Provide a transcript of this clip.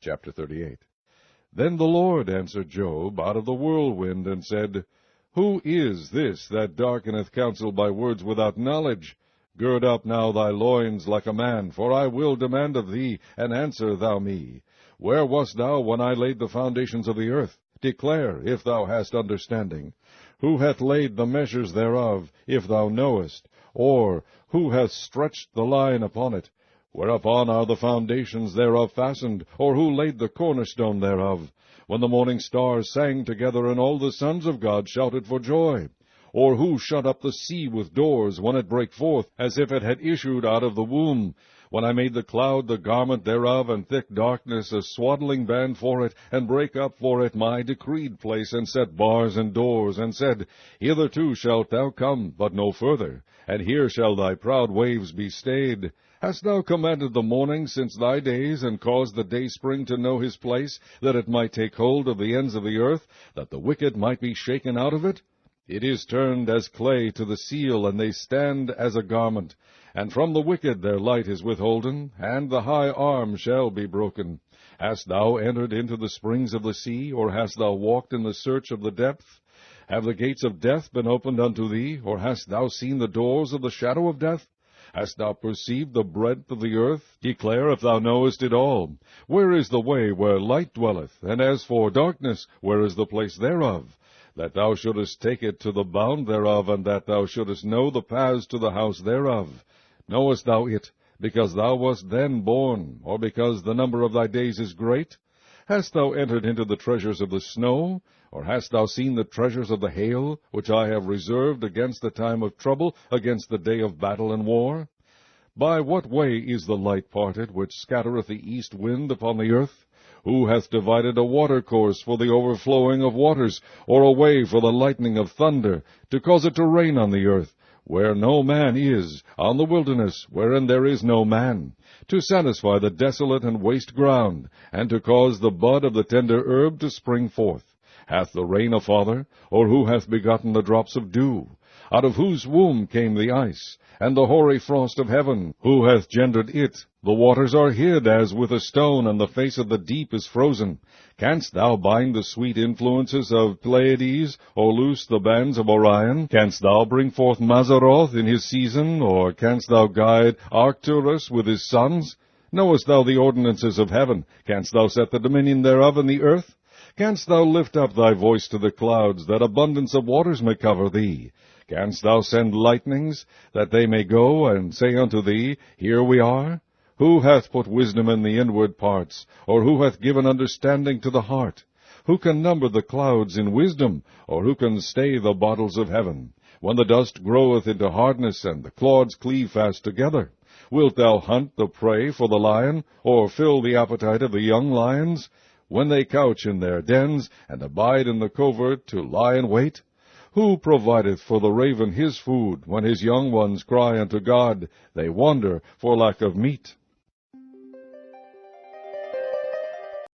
Chapter 38. Then the Lord answered Job out of the whirlwind, and said, Who is this that darkeneth counsel by words without knowledge? Gird up now thy loins like a man, for I will demand of thee, and answer thou me. Where wast thou when I laid the foundations of the earth? Declare, if thou hast understanding. Who hath laid the measures thereof, if thou knowest? Or who hath stretched the line upon it? Whereupon are the foundations thereof fastened? Or who laid the cornerstone thereof? When the morning stars sang together, and all the sons of God shouted for joy? Or who shut up the sea with doors, when it brake forth, as if it had issued out of the womb? When I made the cloud the garment thereof, and thick darkness a swaddling band for it, and brake up for it my decreed place, and set bars and doors, and said, Hitherto shalt thou come, but no further, and here shall thy proud waves be stayed. Hast thou commanded the morning since thy days, and caused the dayspring to know his place, that it might take hold of the ends of the earth, that the wicked might be shaken out of it? It is turned as clay to the seal, and they stand as a garment. And from the wicked their light is withholden, and the high arm shall be broken. Hast thou entered into the springs of the sea, or hast thou walked in the search of the depth? Have the gates of death been opened unto thee, or hast thou seen the doors of the shadow of death? Hast thou perceived the breadth of the earth? Declare if thou knowest it all. Where is the way where light dwelleth? And as for darkness, where is the place thereof? That thou shouldest take it to the bound thereof, and that thou shouldest know the paths to the house thereof. Knowest thou it, because thou wast then born, or because the number of thy days is great? Hast thou entered into the treasures of the snow? Or hast thou seen the treasures of the hail, which I have reserved against the time of trouble, against the day of battle and war? By what way is the light parted, which scattereth the east wind upon the earth? Who hath divided a watercourse for the overflowing of waters, or a way for the lightning of thunder, to cause it to rain on the earth, where no man is, on the wilderness, wherein there is no man, to satisfy the desolate and waste ground, and to cause the bud of the tender herb to spring forth? Hath the rain a father, or who hath begotten the drops of dew? Out of whose womb came the ice, and the hoary frost of heaven? Who hath gendered it? The waters are hid as with a stone, and the face of the deep is frozen. Canst thou bind the sweet influences of Pleiades, or loose the bands of Orion? Canst thou bring forth Mazzaroth in his season, or canst thou guide Arcturus with his sons? Knowest thou the ordinances of heaven? Canst thou set the dominion thereof in the earth? Canst thou lift up thy voice to the clouds, that abundance of waters may cover thee? Canst thou send lightnings, that they may go and say unto thee, Here we are? Who hath put wisdom in the inward parts, or who hath given understanding to the heart? Who can number the clouds in wisdom, or who can stay the bottles of heaven? When the dust groweth into hardness, and the clods cleave fast together, wilt thou hunt the prey for the lion, or fill the appetite of the young lions? When they couch in their dens, and abide in the covert to lie in wait? Who provideth for the raven his food, when his young ones cry unto God? They wander for lack of meat.